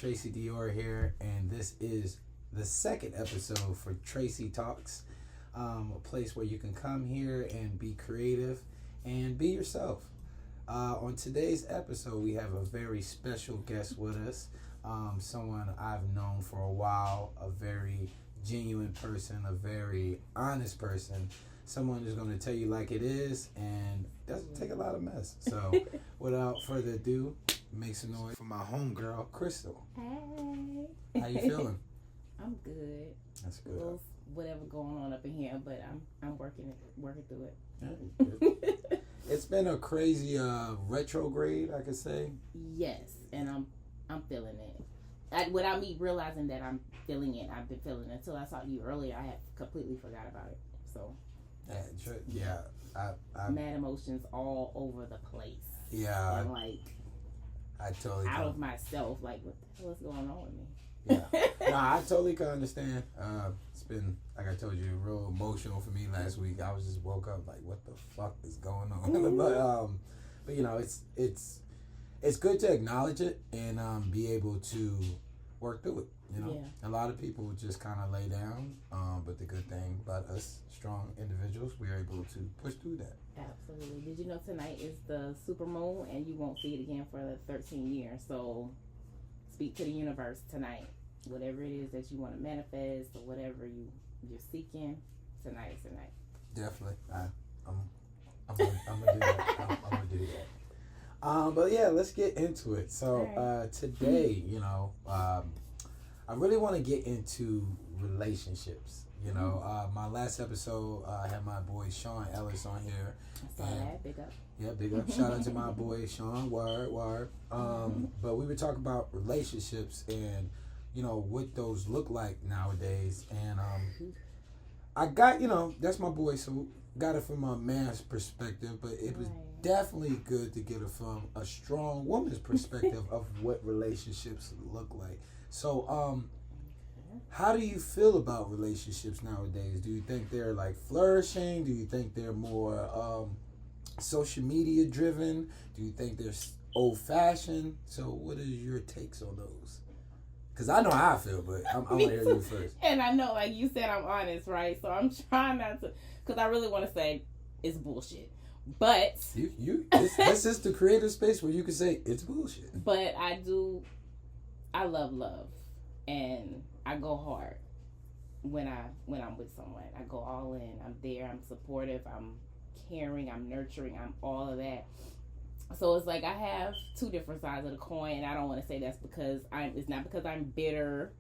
Tracy Dior here, and this is the second episode for Trecy Talks, a place where you can come here and be creative and be yourself. On today's episode, we have a very special guest with us, someone I've known for a while, a very genuine person, a very honest person, someone who's going to tell you like it is and doesn't take a lot of mess. So without further ado, make some noise for my homegirl, Crystal. Hey. How you feeling? I'm good. That's good. A little whatever going on up in here, but I'm working through it. Yeah, good. It's been a crazy retrograde, I could say. Yes, and I'm feeling it. Without me realizing that I'm feeling it, I've been feeling it until I saw you earlier. I had completely forgot about it. So Yeah, I mad emotions all over the place. Yeah, and like I totally out of myself. Like, what the hell is going on with me? Yeah, no, I totally can understand. It's been, like I told you, real emotional for me last week. I was just woke up like, what the fuck is going on? but you know, it's good to acknowledge it and be able to work through it. You know, Yeah. A lot of people just kind of lay down. But the good thing about us strong individuals, we're able to push through that. Absolutely. Did you know tonight is the super moon and you won't see it again for 13 years? So speak to the universe tonight. Whatever it is that you want to manifest or whatever you're seeking, tonight is the night. Definitely. I'm gonna do that. I'm gonna do that. But yeah, let's get into it. So today, I really want to get into relationships. My last episode, I had my boy Sean Ellis on here. I saw that. Big up. Yeah, big up. Shout out to my boy Sean. Word. But we were talking about relationships and, what those look like nowadays. And I got, that's my boy, so got it from a man's perspective, but it was definitely good to get it from a strong woman's perspective of what relationships look like. So, how do you feel about relationships nowadays? Do you think they're like flourishing? Do you think they're more social media driven? Do you think they're old fashioned? So what is your takes on those? Because I know how I feel, but I'm going to hear you first. And I know, like you said, I'm honest, right? So I'm trying not to, because I really want to say it's bullshit. But this is the creative space where you can say it's bullshit. But I love. And I go hard when I'm with someone. I go all in. I'm there. I'm supportive. I'm caring. I'm nurturing. I'm all of that. So it's like I have two different sides of the coin. And I don't want to say that's because it's not because I'm bitter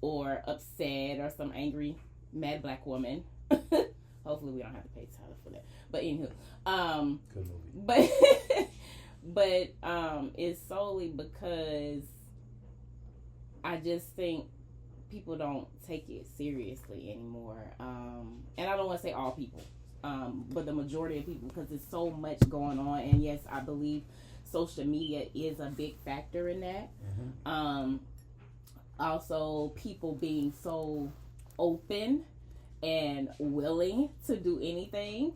or upset or some angry mad black woman. Hopefully we don't have to pay Tyler for that. But anywho, good movie. But it's solely because I just think people don't take it seriously anymore. And I don't want to say all people, but the majority of people, because there's so much going on. And yes, I believe social media is a big factor in that. Mm-hmm. Also, people being so open and willing to do anything,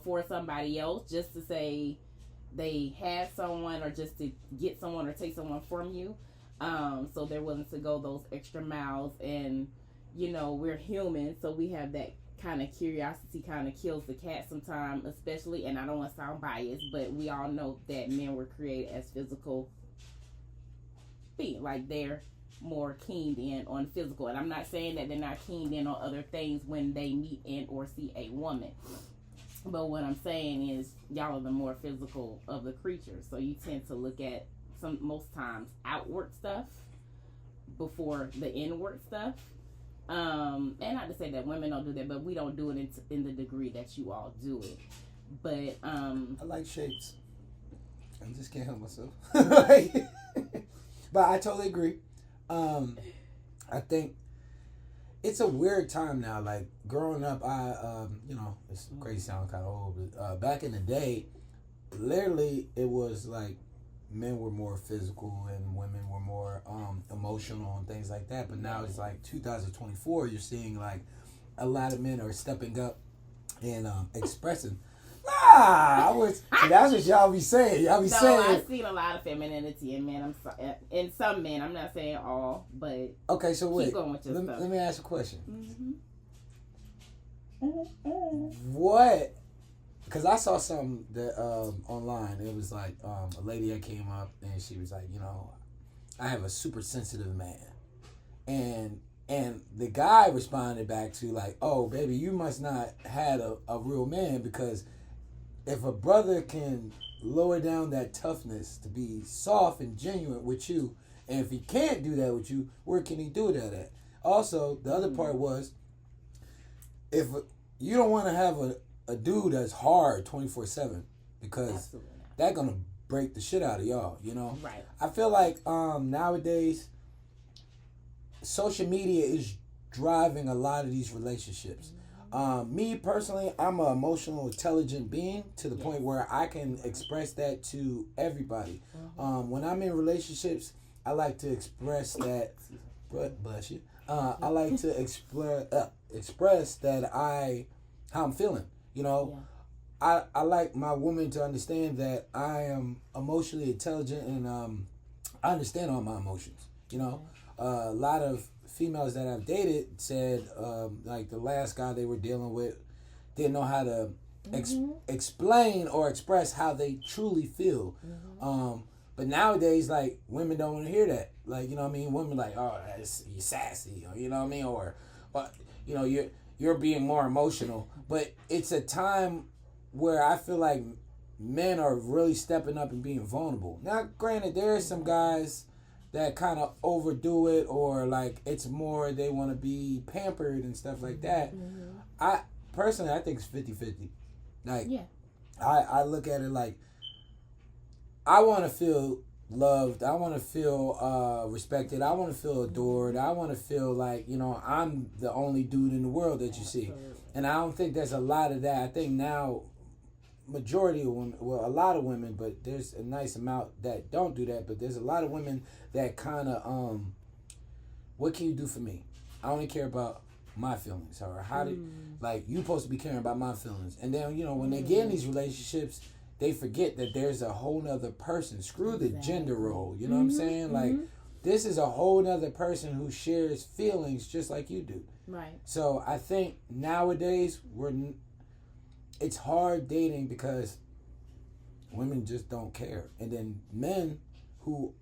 for somebody else, just to say they have someone or just to get someone or take someone from you. So they're willing to go those extra miles, and we're human, so we have that kind of curiosity kind of kills the cat sometimes, especially, and I don't want to sound biased, but we all know that men were created as physical beings, like they're more keened in on physical, and I'm not saying that they're not keened in on other things when they meet and or see a woman. But what I'm saying is, y'all are the more physical of the creatures. So you tend to look at most times outward stuff before the inward stuff. And not to say that women don't do that, but we don't do it in the degree that you all do it. But I like shapes. I just can't help myself. But I totally agree. I think it's a weird time now. Like growing up, it's crazy, sound kind of old, but back in the day, literally it was like men were more physical and women were more emotional and things like that. But now it's like 2024. You're seeing like a lot of men are stepping up and expressing. I was. That's what y'all be saying. Y'all be saying. I've seen a lot of femininity in men. In some men. I'm not saying all, but okay. So wait. Keep going with your stuff. Let me ask a question. Mm-hmm. What? Because I saw something that online. It was like a lady that came up and she was like, I have a super sensitive man, and the guy responded back to like, oh baby, you must not had a real man, because if a brother can lower down that toughness to be soft and genuine with you, and if he can't do that with you, where can he do that at? Also, the other part was, if you don't want to have a dude that's hard 24/7, because Absolutely. That's gonna break the shit out of y'all, Right. I feel like nowadays social media is driving a lot of these relationships. Me personally, I'm an emotional intelligent being to the point where I can express that to everybody. When I'm in relationships, I like to express that. Bless you. I like to express that how I'm feeling. I like my woman to understand that I am emotionally intelligent and I understand all my emotions. A lot of females that I've dated said like the last guy they were dealing with didn't know how to explain or express how they truly feel. But nowadays, like, women don't want to hear that. Like, women like, oh, you're sassy, or you're being more emotional. But it's a time where I feel like men are really stepping up and being vulnerable. Now, granted, there are some guys that kind of overdo it, or like it's more they want to be pampered and stuff like that. I personally, I think it's 50-50. Like, I look at it like, I want to feel loved. I want to feel respected. I want to feel adored. I want to feel like, I'm the only dude in the world that you see. And I don't think there's a lot of that. I think now, majority of women, well, a lot of women, but there's a nice amount that don't do that. But there's a lot of women that kind of, what can you do for me? I only care about my feelings. Or how do, like, you supposed to be caring about my feelings. And then, when they get in these relationships, they forget that there's a whole nother person. Screw the gender role. You know what I'm saying? Like, this is a whole nother person who shares feelings just like you do. Right. So I think nowadays it's hard dating because women just don't care. And then men who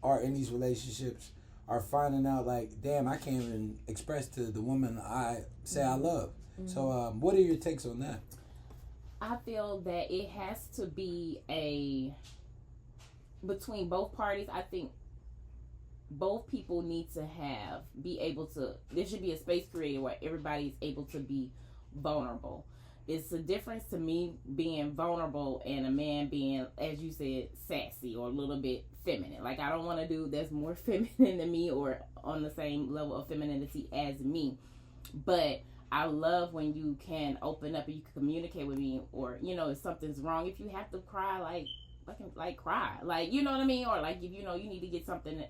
are in these relationships are finding out like, damn, I can't even express to the woman I say I love. So what are your takes on that? I feel that it has to be between both parties. I think both people need to there should be a space created where everybody's able to be vulnerable. It's a difference to me being vulnerable and a man being, as you said, sassy or a little bit feminine. Like, I don't want a dude that's more feminine than me or on the same level of femininity as me. But I love when you can open up and you can communicate with me, or, if something's wrong, if you have to cry, like cry. Like, you know what I mean? Or like, if you need to get something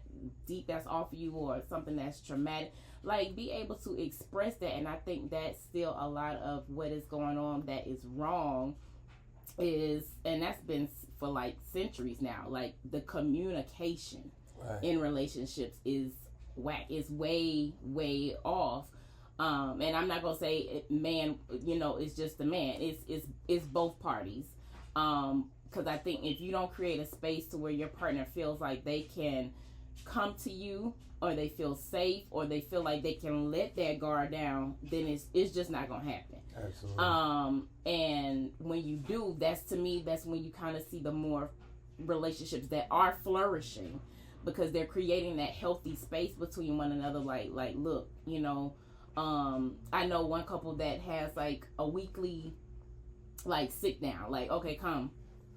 deep that's off of you or something that's traumatic, like, be able to express that. And I think that's still a lot of what is going on that is wrong and that's been for like centuries now, like the communication in relationships is whack, is way, way off. And I'm not gonna say man, it's just the man. It's both parties. Because I think if you don't create a space to where your partner feels like they can come to you, or they feel safe, or they feel like they can let their guard down, then it's just not gonna happen. Absolutely. And when you do, that's when you kind of see the more relationships that are flourishing, because they're creating that healthy space between one another. Like look, I know one couple that has like a weekly like sit down, like, okay, come,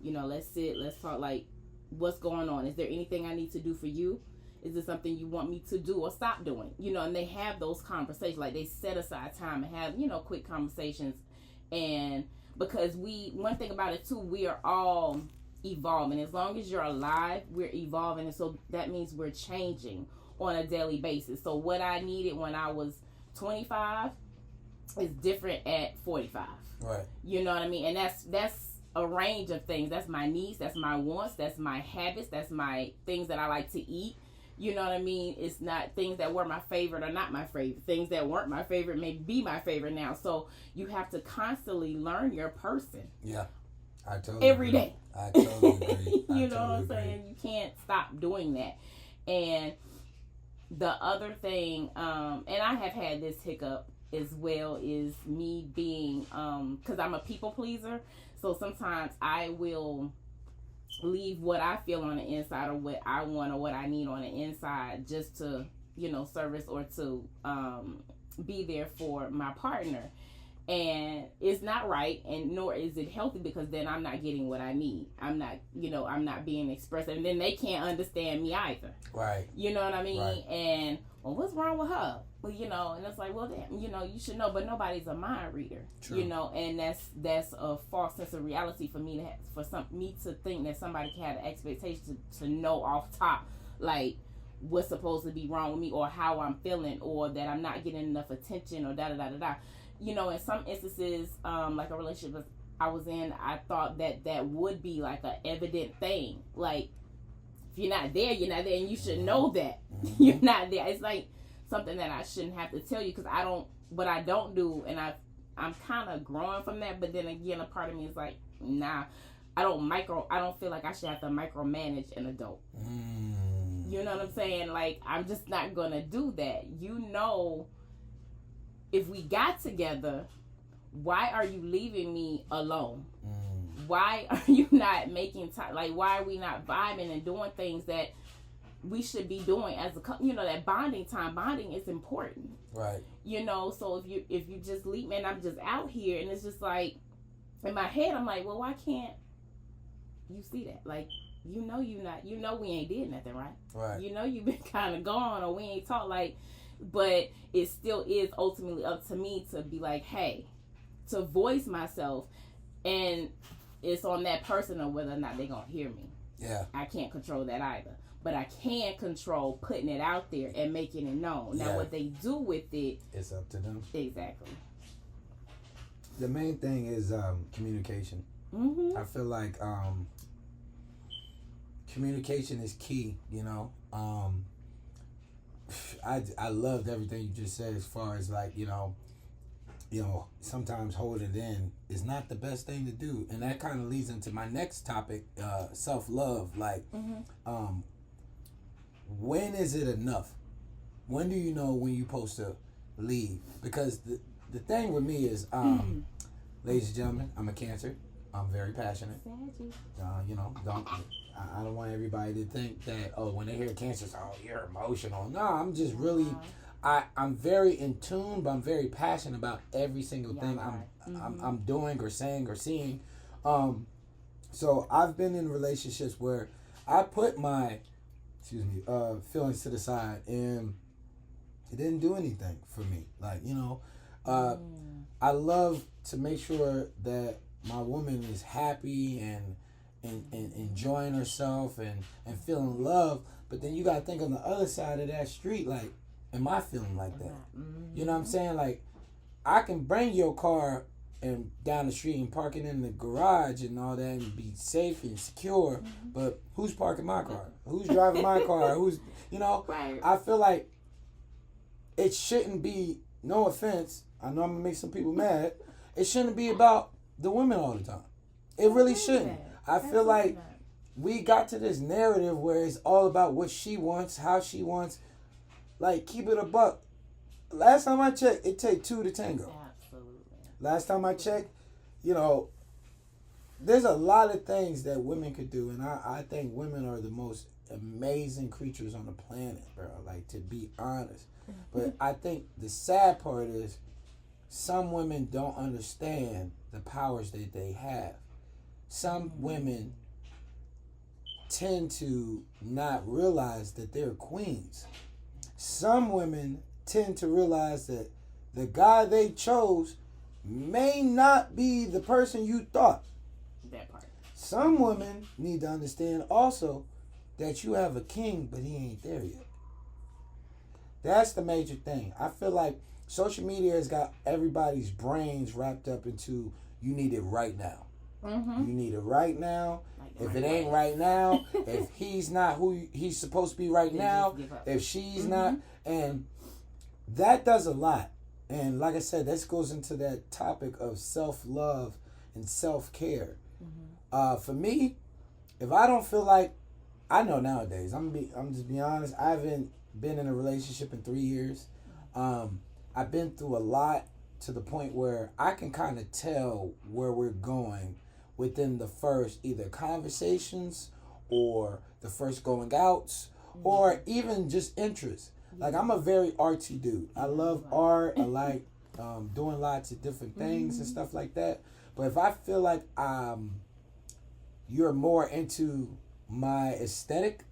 let's sit, let's talk, like, what's going on? Is there anything I need to do for you? Is there something you want me to do or stop doing? And they have those conversations, like they set aside time and have, quick conversations. And because one thing about it too, we are all evolving. As long as you're alive, we're evolving. And so that means we're changing on a daily basis. So what I needed when I was 25 is different at 45. Right. You know what I mean? And that's a range of things. That's my needs, that's my wants, that's my habits, that's my things that I like to eat. You know what I mean? It's not things that were my favorite or not my favorite. Things that weren't my favorite may be my favorite now. So you have to constantly learn your person. Yeah, I totally every agree. day. I totally agree. You know what I'm saying? You can't stop doing that. And the other thing, and I have had this hiccup as well, is me being, because I'm a people pleaser. So sometimes I will leave what I feel on the inside or what I want or what I need on the inside just to, service or to be there for my partner. And it's not right, and nor is it healthy, because then I'm not getting what I need. I'm not being expressive, and then they can't understand me either. Right. You know what I mean? Right. And, well, what's wrong with her? Well, and it's like, well, damn, you should know, but nobody's a mind reader. True. And that's a false sense of reality for me me to think that somebody can have an expectation to know off top, like, what's supposed to be wrong with me, or how I'm feeling, or that I'm not getting enough attention, or da-da-da-da-da. In some instances, like a relationship I was in, I thought that would be like an evident thing. Like, if you're not there, you're not there, and you should know that you're not there. It's like something that I shouldn't have to tell you, because I don't do, and I'm kind of growing from that. But then again, a part of me is like, nah, I don't feel like I should have to micromanage an adult. You know what I'm saying? Like, I'm just not gonna do that. If we got together, why are you leaving me alone? Why are you not making time? Like, why are we not vibing and doing things that we should be doing as a couple? That bonding time. Bonding is important. Right. So if you just leave me and I'm just out here, and it's just like, in my head, I'm like, well, why can't you see that? Like, you not, we ain't did nothing, right? Right. You've been kind of gone, or we ain't talked, like, but it still is ultimately up to me to be like, hey, to voice myself, and it's on that person of whether or not they're going to hear me. Yeah. I can't control that either. But I can control putting it out there and making it known. Now, what they do with it, it's up to them. Exactly. The main thing is communication. Mm-hmm. I feel like communication is key, I loved everything you just said, as far as like, sometimes holding it in is not the best thing to do. And that kind of leads into my next topic, self-love. Like, when is it enough? When do you know when you're supposed to leave? Because the thing with me is, ladies and gentlemen, I'm a Cancer. I'm very passionate. I don't want everybody to think that, when they hear Cancer, you're emotional. No, I'm just really, I'm very in tune, but I'm very passionate about every single thing I'm doing or saying or seeing. So I've been in relationships where I put my, feelings to the side, and it didn't do anything for me. Like, I love to make sure that my woman is happy and enjoying herself and feeling love. But then you got to think on the other side of that street, like, am I feeling like that? You know what I'm saying? Like, I can bring your car and down the street and park it in the garage and all that and be safe and secure, but who's parking my car? Who's driving my car? Who's, Right. I feel like it shouldn't be, no offense, I know I'm going to make some people mad, it shouldn't be about the women all the time. It really shouldn't. I feel like we got to this narrative where it's all about what she wants, how she wants. Like, keep it a buck. Last time I checked, it take two to tango. Absolutely. Last time I checked, there's a lot of things that women could do, and I think women are the most amazing creatures on the planet, bro. Like, to be honest. But I think the sad part is some women don't understand the powers that they have. Some women tend to not realize that they're queens. Some women tend to realize that the guy they chose may not be the person you thought. That part. Some women need to understand also that you have a king, but he ain't there yet. That's the major thing. I feel like social media has got everybody's brains wrapped up into, you need it right now. Mm-hmm. You need it right now. Like If it ain't right now, if he's not who he's supposed to be right now, if she's not, and that does a lot. And like I said, this goes into that topic of self-love and self-care. For me, if I don't feel like, I know nowadays, I'm just being honest, I haven't been in a relationship in 3 years. I've been through a lot to the point where I can kind of tell where we're going within the first either conversations or the first going outs or even just interest. Like, I'm a very artsy dude. I love art. I like doing lots of different things and stuff like that. But if I feel like you're more into my aesthetic,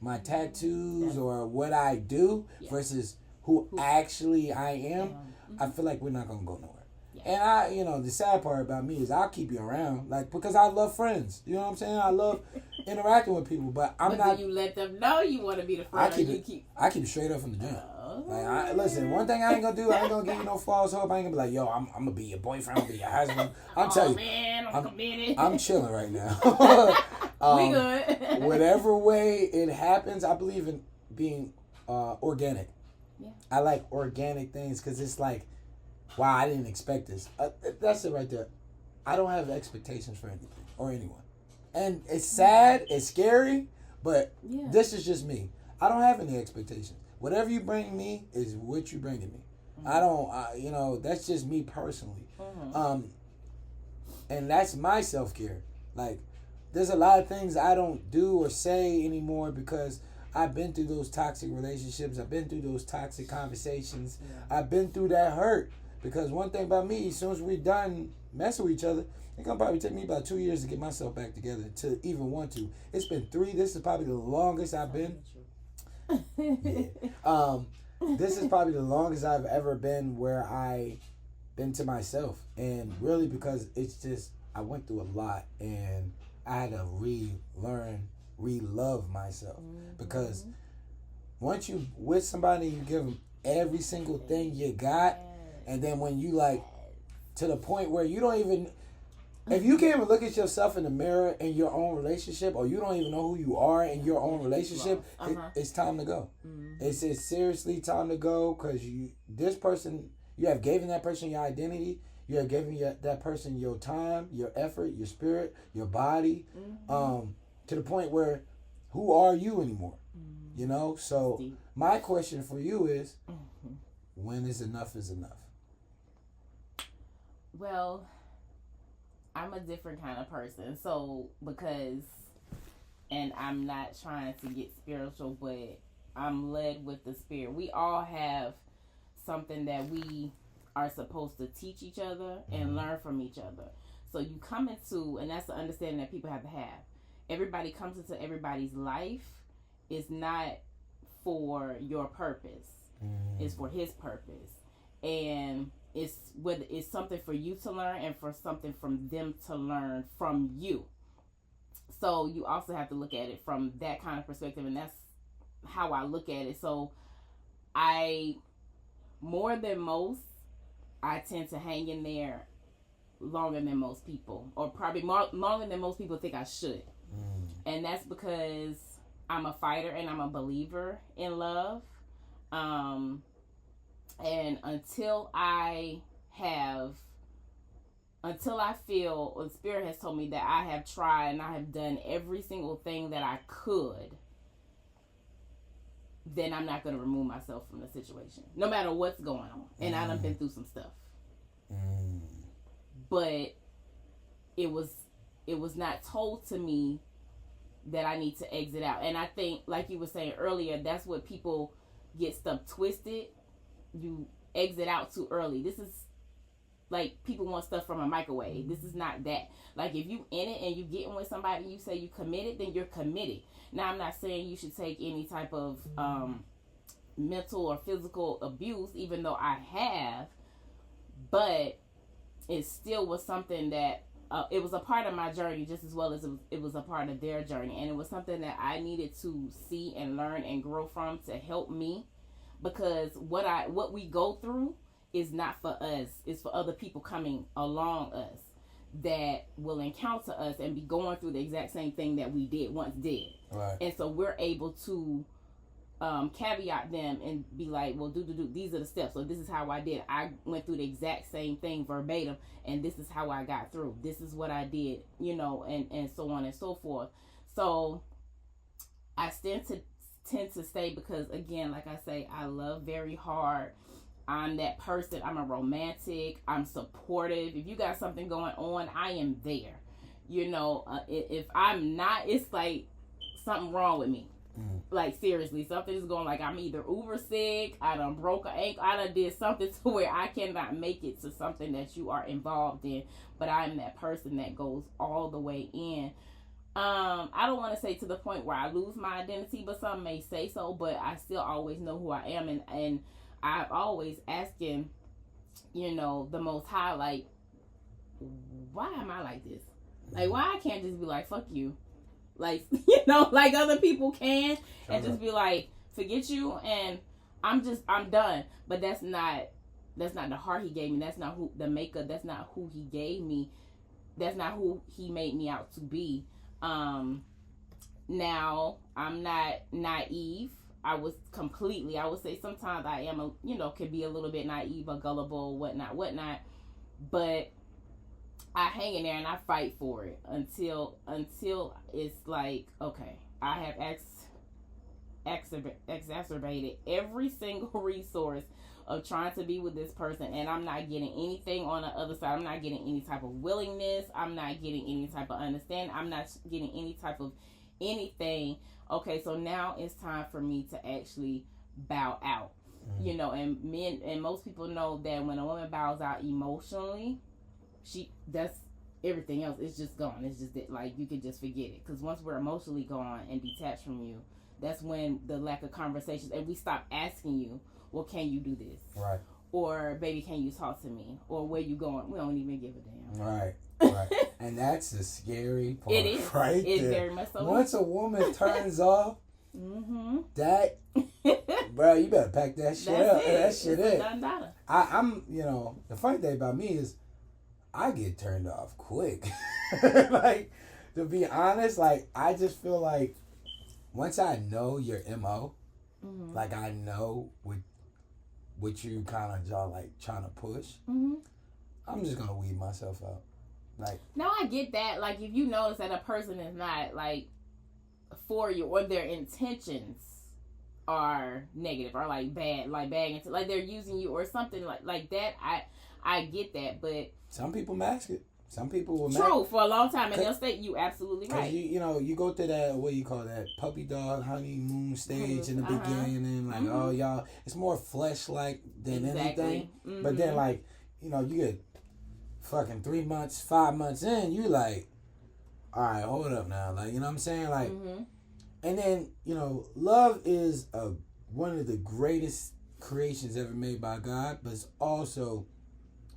my tattoos or what I do versus who actually I am, I feel like we're not going to go nowhere. And the sad part about me is I'll keep you around, like, because I love friends. You know what I'm saying? I love interacting with people, but I'm not. Do you let them know you want to be the friend? I keep it straight up from the jump. Like, listen, one thing I ain't gonna do, I ain't gonna give you no false hope. I ain't gonna be like, yo, I'm gonna be your boyfriend, I'm gonna be your husband. I'm telling you, man, I'm committed. I'm chilling right now. We good. Whatever way it happens, I believe in being organic. Yeah. I like organic things because it's like, wow, I didn't expect this. That's it right there. I don't have expectations for anything or anyone. And it's sad, it's scary, but this is just me. I don't have any expectations. Whatever you bring me is what you bring to me. I don't, that's just me personally. And that's my self-care. Like, there's a lot of things I don't do or say anymore because I've been through those toxic relationships. I've been through those toxic conversations. Yeah. I've been through that hurt. Because one thing about me, as soon as we're done messing with each other, it's going to probably take me about 2 years to get myself back together to even want to. It's been 3. This is probably the longest I've been. This is probably the longest I've ever been where I been to myself. And really because it's just, I went through a lot and I had to relearn, re-love myself. Because once you with somebody, you give them every single thing you got. And then when you like to the point where you don't even, if you can't even look at yourself in the mirror in your own relationship, or you don't even know who you are in your own relationship, it's time to go. It's seriously time to go because you have given that person your identity. You have given that person your time, your effort, your spirit, your body, to the point where who are you anymore? So my question for you is, when is enough is enough? Well, I'm a different kind of person. So, and I'm not trying to get spiritual, but I'm led with the Spirit. We all have something that we are supposed to teach each other and learn from each other. So you come into, and that's the understanding that people have to have. Everybody comes into everybody's life. It's not for your purpose. It's for his purpose. And it's whether it's something for you to learn and for something from them to learn from you. So you also have to look at it from that kind of perspective, and that's how I look at it. So more than most, I tend to hang in there longer than most people, or probably longer than most people think I should. And that's because I'm a fighter and I'm a believer in love. And until I feel, or the Spirit has told me that I have tried and I have done every single thing that I could, then I'm not going to remove myself from the situation, no matter what's going on. And I done been through some stuff. But it was not told to me that I need to exit out. And I think, like you were saying earlier, that's what people get stuff twisted. You exit out too early. This is like people want stuff from a microwave. This is not that. Like, if you in it and you getting with somebody and you say you committed, then you're committed. Now, I'm not saying you should take any type of mental or physical abuse, even though I have, but it still was something that it was a part of my journey just as well as it was a part of their journey. And it was something that I needed to see and learn and grow from to help me. Because what we go through is not for us. It's for other people coming along us. that will encounter us and be going through the exact same thing that we once did. Right. And so we're able to caveat them and be like, well, these are the steps. So this is how I did. I went through the exact same thing verbatim, and this is how I got through. This is what I did, and so on and so forth. So I tend to stay because, again, like I say, I love very hard. I'm that person. I'm a romantic. I'm supportive. If you got something going on, I am there. If I'm not, it's like something wrong with me. Like, seriously, something is going, like, I'm either uber sick, I done broke an ankle, I done did something to where I cannot make it to something that you are involved in. But I'm that person that goes all the way in. I don't want to say to the point where I lose my identity, but some may say so, but I still always know who I am. And I've always asking, the Most High, like, why am I like this? Like, why I can't just be like, fuck you? Like, like other people can, and just be like, forget you, and I'm done. But that's not the heart he gave me. That's not who the maker. That's not who he gave me. That's not who he made me out to be. Now I'm not naive. I would say sometimes I am could be a little bit naive or gullible, whatnot. But I hang in there and I fight for it until it's like, okay, I have exacerbated every single resource of trying to be with this person, and I'm not getting anything on the other side. I'm not getting any type of willingness. I'm not getting any type of understanding. I'm not getting any type of anything. Okay, so now it's time for me to actually bow out. And men and most people know that when a woman bows out emotionally, that's everything else. It's just gone. It's just that, like, you could just forget it. Because once we're emotionally gone and detached from you, that's when the lack of conversations, and we stop asking you, well, can you do this? Right. Or, baby, can you talk to me? Or, where you going? We don't even give a damn. Right. And that's the scary part. It is. Right it's there. Very much so. Once a woman turns off, that, bro, you better pack that shit up. That shit is. I'm, the funny thing about me is, I get turned off quick. Like, to be honest, like, I just feel like once I know your MO, like, I know what you kind of like trying to push, I'm just gonna weed myself out. Like, no, I get that. Like, if you notice that a person is not like for you, or their intentions are negative or like bad, like they're using you or something like that, I get that, but some people mask it. Some people will true for a long time, and they'll state you absolutely right. You go through that, what do you call that, puppy dog honeymoon stage in the beginning, and like, oh y'all, it's more flesh like than anything. But then like, you get fucking 3 months, 5 months in, you like, all right, hold up now, like, you know what I'm saying, like, and then love is one of the greatest creations ever made by God, but it's also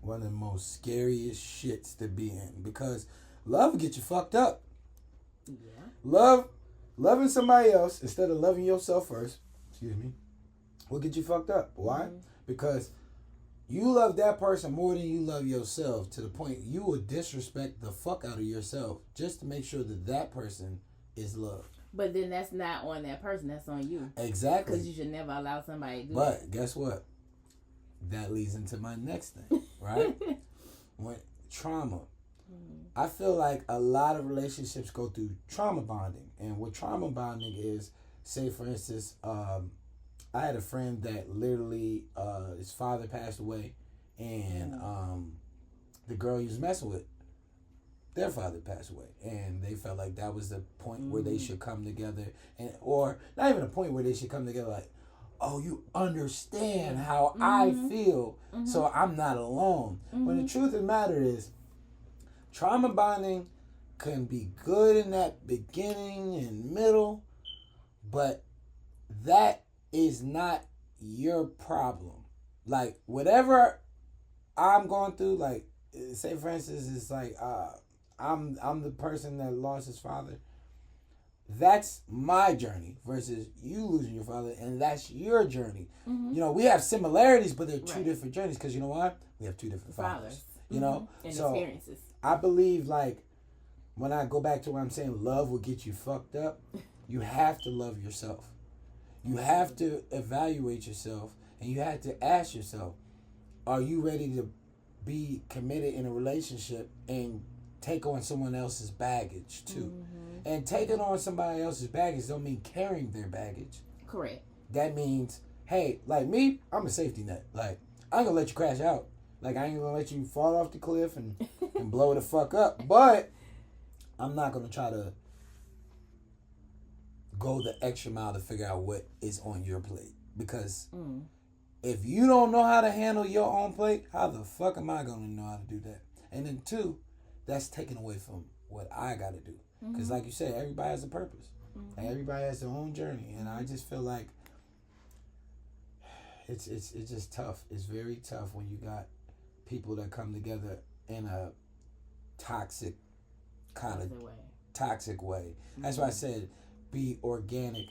one of the most scariest shits to be in, because love will get you fucked up. Yeah. Loving somebody else instead of loving yourself first, will get you fucked up. Why? Because you love that person more than you love yourself, to the point you will disrespect the fuck out of yourself just to make sure that person is loved. But then that's not on that person, that's on you. Exactly. Because you should never allow somebody to do that. But guess what? That leads into my next thing, right? When trauma. I feel like a lot of relationships go through trauma bonding. And what trauma bonding is, say for instance, I had a friend that literally, his father passed away, and the girl he was messing with, their father passed away, and they felt like that was the point where they should come together, or not even a point where they should come together, like, oh, you understand how I feel, so I'm not alone. When the truth of the matter is, trauma bonding can be good in that beginning and middle, but that is not your problem. Like, whatever I'm going through, like, say for instance, it's like, I'm the person that lost his father. That's my journey versus you losing your father, and that's your journey. We have similarities, but they're two different journeys, because you know why? We have two different fathers. And so, experiences. I believe, like, when I go back to what I'm saying, love will get you fucked up. You have to love yourself. You have to evaluate yourself, and you have to ask yourself, are you ready to be committed in a relationship and take on someone else's baggage too? And taking on somebody else's baggage don't mean carrying their baggage. Correct. That means, hey, like me, I'm a safety net. Like, I ain't gonna let you crash out. Like, I ain't gonna let you fall off the cliff and blow the fuck up. But I'm not gonna try to go the extra mile to figure out what is on your plate. Because if you don't know how to handle your own plate, how the fuck am I gonna know how to do that? And then two, that's taken away from what I gotta do. Because like you said, everybody has a purpose. And everybody has their own journey. And I just feel like it's just tough. It's very tough when you got people that come together in a toxic kind of toxic way. That's why I said be organic,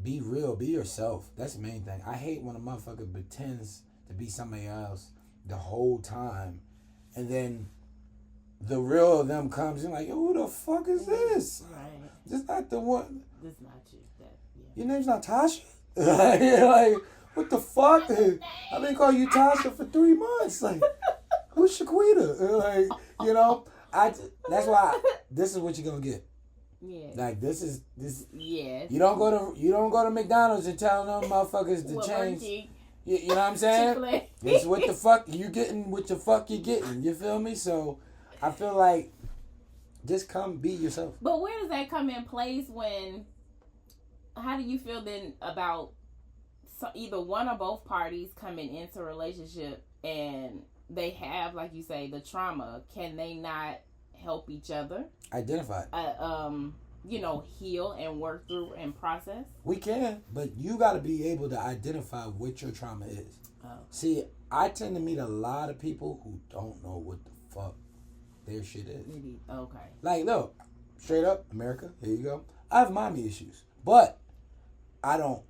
be real, be yourself. That's the main thing. I hate when a motherfucker pretends to be somebody else the whole time, and then the real of them comes in like, yo, who the fuck is this? Right. This not the one. This not you. Your name's not Tasha? Like, what the fuck? I've been calling you Tasha for 3 months. Like, who's Shaquita? Like, you know, that's why this is what you're gonna get. Yeah. Like, this. Yes. You don't go to McDonald's and tell them motherfuckers to change. You know what I'm saying? This is what the fuck you getting. What the fuck you getting? You feel me? So, I feel like just come be yourself. But where does that come in place when? How do you feel then about either one or both parties coming into a relationship and they have, like you say, the trauma? Can they not help each other? Identify. Heal and work through and process? We can, but you got to be able to identify what your trauma is. Oh. See, I tend to meet a lot of people who don't know what the fuck their shit is. Okay. Like, no, straight up, America, here you go. I have mommy issues, but I don't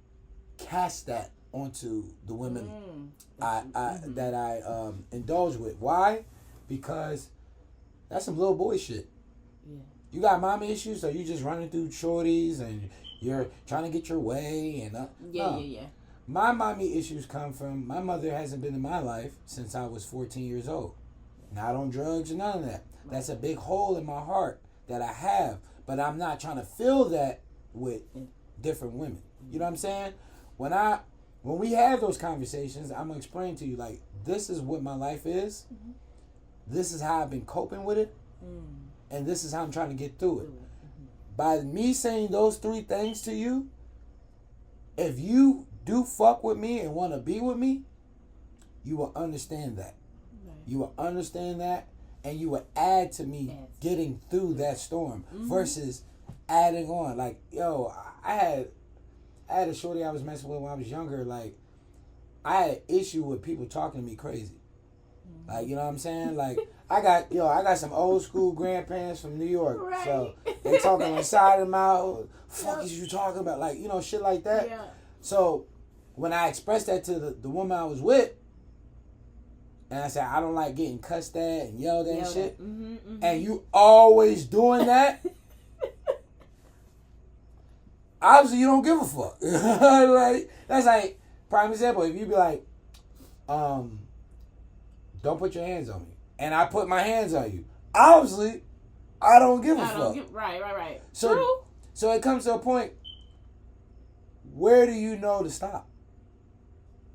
cast that onto the women that I indulge with. Why? Because that's some little boy shit. Yeah. You got mommy issues, so you just running through shorties and you're trying to get your way and yeah. My mommy issues come from my mother hasn't been in my life since I was 14 years old. Not on drugs or none of that. Right. That's a big hole in my heart that I have, but I'm not trying to fill that with different women. You know what I'm saying? When we have those conversations, I'm gonna explain to you, like, this is what my life is. Mm-hmm. This is how I've been coping with it. And this is how I'm trying to get through it. By me saying those 3 things to you, if you do fuck with me and want to be with me, you will understand that. Right. You will understand that, and you will add to me getting through that storm versus adding on. Like, yo, I had a shorty I was messing with when I was younger. Like, I had an issue with people talking to me crazy. Like, you know what I'm saying? Like, I got some old school grandparents from New York. Right. So they talking on the side of the mouth. Fuck is you talking about? Like, you know, shit like that. Yeah. So when I expressed that to the woman I was with, and I said, I don't like getting cussed at and yelled at and shit. And you always doing that, obviously you don't give a fuck. Like, that's like, prime example, if you be like, don't put your hands on me. And I put my hands on you. Obviously, I don't give a fuck. Right. So, True. So it comes to a point, where do you know to stop?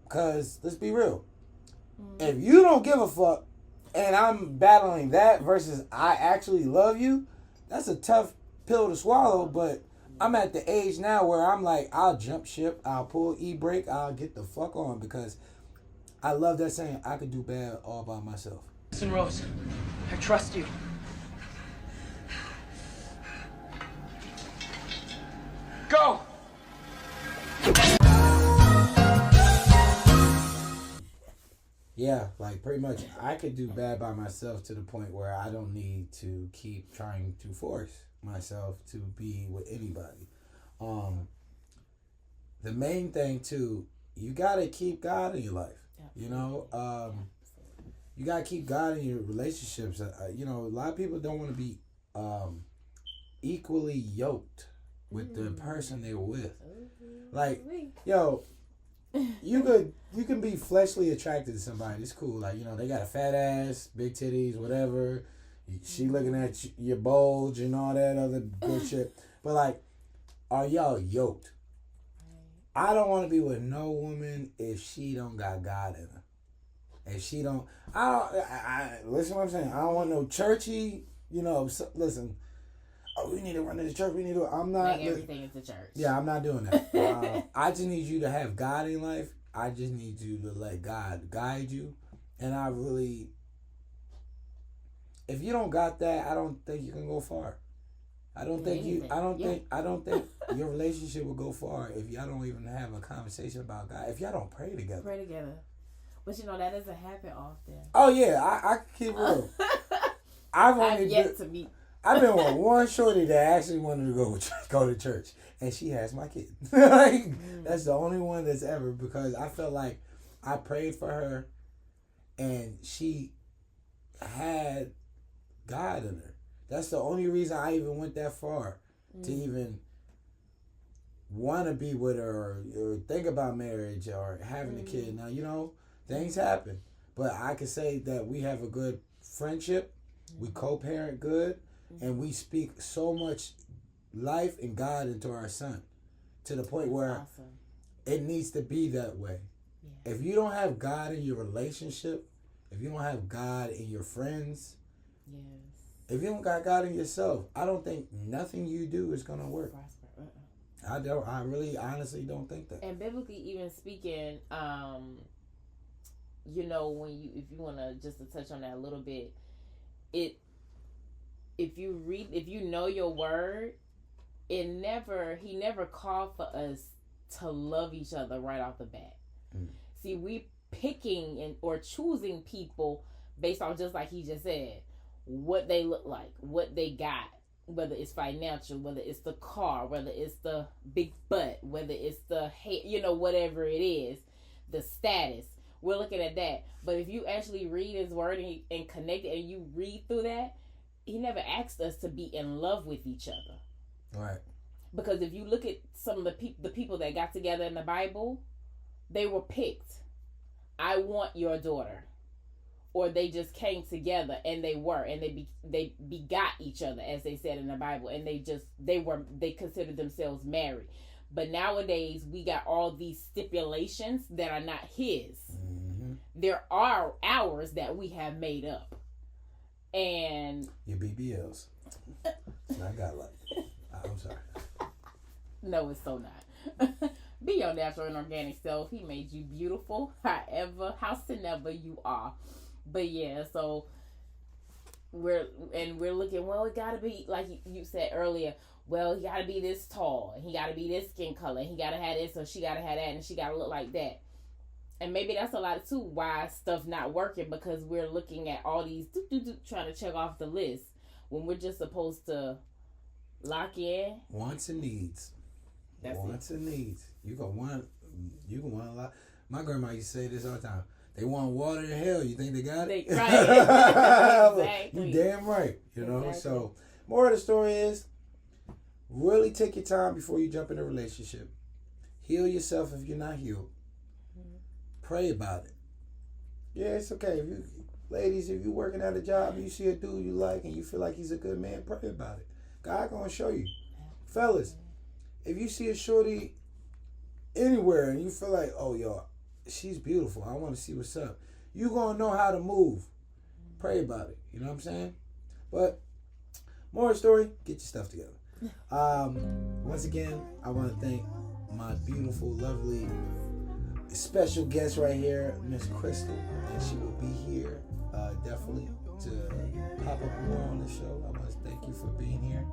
Because, let's be real. If you don't give a fuck, and I'm battling that versus I actually love you, that's a tough pill to swallow, but I'm at the age now where I'm like, I'll jump ship, I'll pull e-brake, I'll get the fuck on, because I love that saying, I could do bad all by myself. Listen, Rose, I trust you. Go! Yeah, like, pretty much, I could do bad by myself to the point where I don't need to keep trying to force myself to be with anybody. The main thing, too, you gotta keep God in your life. You know, you gotta keep God in your relationships. You know, a lot of people don't want to be equally yoked with the person they're with. Like, yo, you can be fleshly attracted to somebody. It's cool. Like, you know, they got a fat ass, big titties, whatever. She looking at your bulge and all that other good shit. But like, are y'all yoked? I don't want to be with no woman if she don't got God in her. If she don't, listen what I'm saying. I don't want no churchy, you know, listen, oh, we need to run to the church. I'm not. Make everything is the church. Yeah, I'm not doing that. I just need you to have God in life. I just need you to let God guide you. And I really, if you don't got that, I don't think you can go far. I don't think your relationship will go far if y'all don't even have a conversation about God. If y'all don't pray together. But you know, that doesn't happen often. Oh yeah, I can keep real. I've yet to meet. I've been with one shorty that actually wanted to go to church, and she has my kid. Like, that's the only one that's ever, because I felt like I prayed for her, and she had God in her. That's the only reason I even went that far to even want to be with her or think about marriage or having a kid. Now, you know, things happen, but I can say that we have a good friendship. We co-parent good, and we speak so much life and God into our son to the point where it needs to be that way. Yeah. If you don't have God in your relationship, if you don't have God in your friends, if you don't got God in yourself, I don't think nothing you do is going to work. I really honestly don't think that. And biblically even speaking, you know, if you want to just to touch on that a little bit, if you know your word, he never called for us to love each other right off the bat. See, we picking or choosing people based on, just like he just said, what they look like, what they got, whether it's financial, whether it's the car, whether it's the big butt, whether it's the hair, you know, whatever it is, the status. We're looking at that. But if you actually read his word and connect it and you read through that, he never asked us to be in love with each other. Right. Because if you look at some of the people that got together in the Bible, they were picked. I want your daughter. Or they just came together and they begot each other, as they said in the Bible, and they considered themselves married. But nowadays we got all these stipulations that are not his. Mm-hmm. There are ours that we have made up. And your BBLs. I got I'm sorry. No, it's so not. Be your natural and organic self. He made you beautiful, howsoever you are. But yeah, so we're looking, well, it gotta be, like you said earlier, well, he gotta be this tall, and he gotta be this skin color, and he gotta have this, or she gotta have that, and she gotta look like that. And maybe that's a lot too why stuff not working, because we're looking at all these trying to check off the list when we're just supposed to lock in wants and needs. That's wants and needs. You can want a lot. My grandma used to say this all the time. They want water in hell. You think they got it? Right. Exactly. You damn right. You know. Exactly. So, more of the story is, really take your time before you jump in a relationship. Heal yourself if you're not healed. Pray about it. Yeah, it's okay. Ladies, if you're working at a job and you see a dude you like and you feel like he's a good man, pray about it. God gonna show you. Fellas, if you see a shorty anywhere and you feel like, oh, yo, she's beautiful, I want to see what's up, you gonna know how to move. Pray about it. You know what I'm saying? But more story, get your stuff together. Once again, I want to thank my beautiful, lovely, special guest right here, Miss Crystal, and she will be here definitely to pop up more on the show. I want to thank you for being here.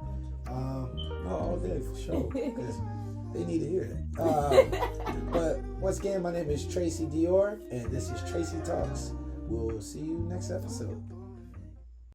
All day for sure, because they need to hear that. But once again, my name is Trecy Dior, and this is Trecy Talks. We'll see you next episode.